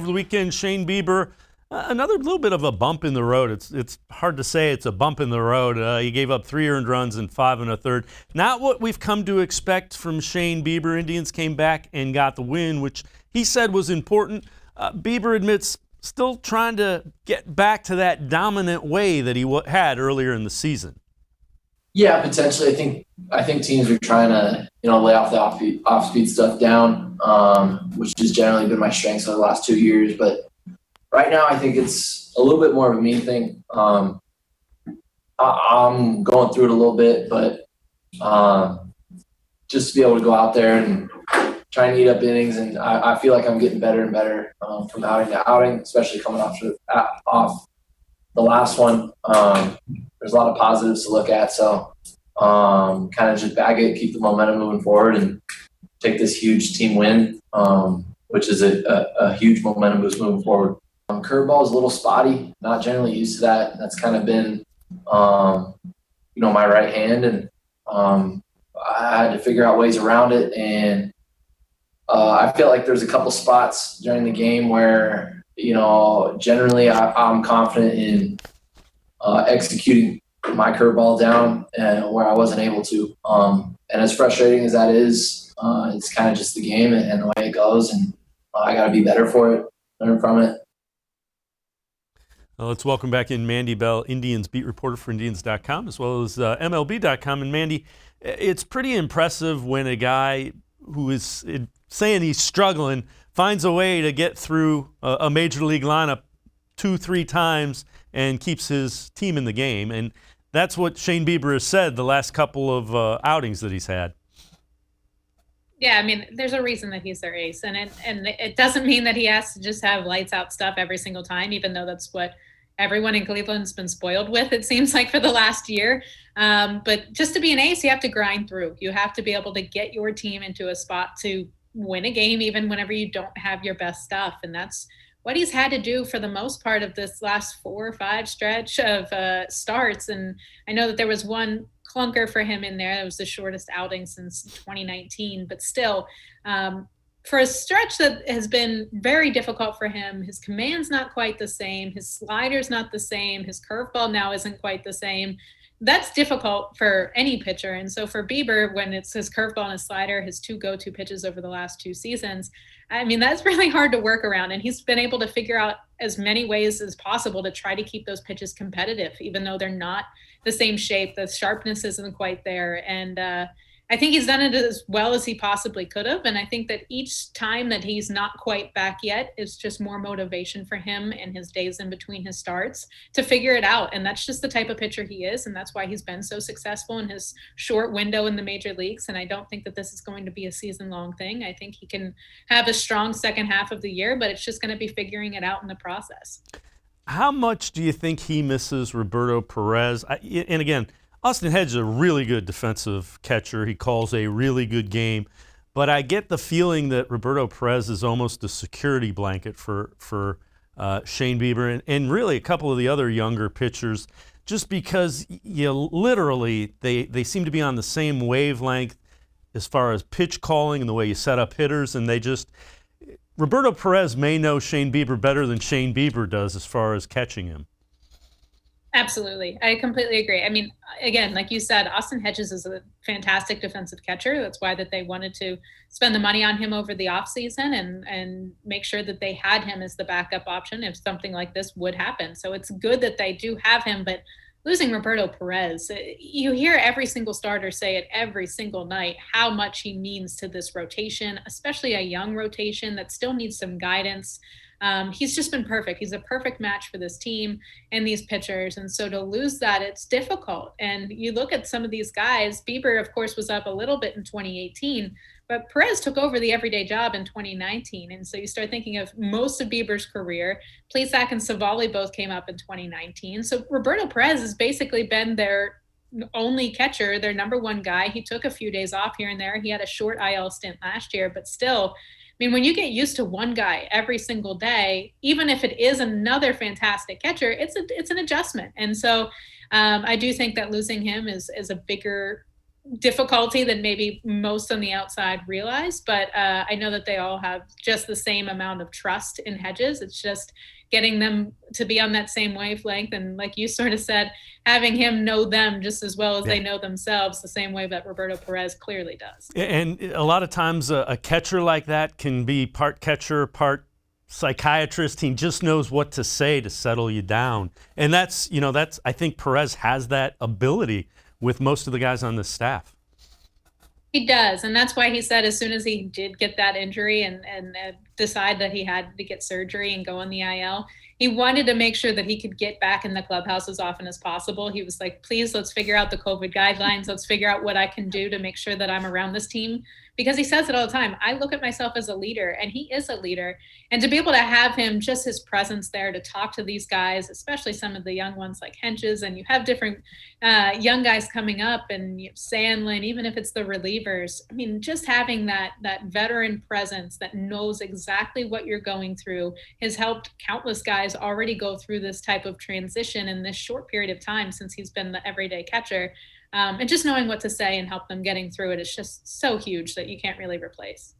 Over the weekend, Shane Bieber, another little bit of a bump in the road. It's hard to say it's a bump in the road. He gave up 3 earned runs in 5 1/3. Not what we've come to expect from Shane Bieber. Indians came back and got the win, which he said was important. Bieber admits still trying to get back to that dominant way that he had earlier in the season. Yeah, potentially. I think teams are trying to lay off the off-speed stuff down, which has generally been my strength over the last 2 years. But right now, I think it's a little bit more of a me thing. I'm going through it a little bit, but just to be able to go out there and try and eat up innings, and I feel like I'm getting better and better from outing to outing, especially coming off the last one. There's a lot of positives to look at, so kind of just bag it, keep the momentum moving forward, and take this huge team win, which is a huge momentum boost moving forward. Curveball is a little spotty, not generally used to that. That's kind of been, my right hand, and I had to figure out ways around it. And I feel like there's a couple spots during the game where, generally I'm confident in executing my curveball down where I wasn't able to. And as frustrating as that is, it's kind of just the game and the way it goes. And I got to be better for it, learn from it. Let's welcome back in Mandy Bell, Indians beat reporter for Indians.com, as well as MLB.com. And Mandy, it's pretty impressive when a guy who is saying he's struggling finds a way to get through a major league lineup 2-3 times and keeps his team in the game. And that's what Shane Bieber has said the last couple of outings that he's had. Yeah, I mean, there's a reason that he's their ace. And it doesn't mean that he has to just have lights out stuff every single time, even though that's what everyone in Cleveland's been spoiled with, it seems like, for the last year. But just to be an ace, you have to grind through. You have to be able to get your team into a spot to win a game, even whenever you don't have your best stuff. And that's what he's had to do for the most part of this last 4 or 5 stretch of starts. And I know that there was one clunker for him in there. That was the shortest outing since 2019. But still, for a stretch that has been very difficult for him, his command's not quite the same. His slider's not the same. His curveball now isn't quite the same. That's difficult for any pitcher. And so for Bieber, when it's his curveball and his slider, his 2 go-to pitches over the last 2 seasons, I mean, that's really hard to work around. And he's been able to figure out as many ways as possible to try to keep those pitches competitive, even though they're not the same shape. The sharpness isn't quite there. And I think he's done it as well as he possibly could have. And I think that each time that he's not quite back yet is just more motivation for him and his days in between his starts to figure it out. And that's just the type of pitcher he is. And that's why he's been so successful in his short window in the major leagues. And I don't think that this is going to be a season-long thing. I think he can have a strong second half of the year, but it's just going to be figuring it out in the process. How much do you think he misses Roberto Perez? And again, Austin Hedges is a really good defensive catcher. He calls a really good game. But I get the feeling that Roberto Perez is almost a security blanket for Shane Bieber and really a couple of the other younger pitchers, just because literally they seem to be on the same wavelength as far as pitch calling and the way you set up hitters. And Roberto Perez may know Shane Bieber better than Shane Bieber does as far as catching him. Absolutely. I completely agree. I mean, again, like you said, Austin Hedges is a fantastic defensive catcher. That's why that they wanted to spend the money on him over the offseason and make sure that they had him as the backup option if something like this would happen. So it's good that they do have him, but losing Roberto Perez, you hear every single starter say it every single night, how much he means to this rotation, especially a young rotation that still needs some guidance. He's just been perfect. He's a perfect match for this team and these pitchers. And so to lose that, it's difficult. And you look at some of these guys, Bieber, of course, was up a little bit in 2018, but Perez took over the everyday job in 2019. And so you start thinking of most of Bieber's career. Plesac and Savali both came up in 2019. So Roberto Perez has basically been their only catcher, their number one guy. He took a few days off here and there. He had a short IL stint last year, but still, I mean, when you get used to one guy every single day, even if it is another fantastic catcher, it's an adjustment. And so I do think that losing him is a bigger difficulty than maybe most on the outside realize. But I know that they all have just the same amount of trust in Hedges. It's just getting them to be on that same wavelength. And like you sort of said, having him know them just as well as they know themselves, the same way that Roberto Perez clearly does. And a lot of times a catcher like that can be part catcher, part psychiatrist. He just knows what to say to settle you down. And that's I think Perez has that ability with most of the guys on the staff. He does, and that's why he said as soon as he did get that injury and decide that he had to get surgery and go on the IL, he wanted to make sure that he could get back in the clubhouse as often as possible. He was like, please, let's figure out the COVID guidelines. Let's figure out what I can do to make sure that I'm around this team. Because he says it all the time. I look at myself as a leader, and he is a leader. And to be able to have him, just his presence there to talk to these guys, especially some of the young ones like Henches, and you have different young guys coming up, and Sandlin, even if it's the relievers. I mean, just having that veteran presence that knows exactly what you're going through has helped countless guys already go through this type of transition in this short period of time since he's been the everyday catcher. And just knowing what to say and help them getting through it is just so huge that you can't really replace.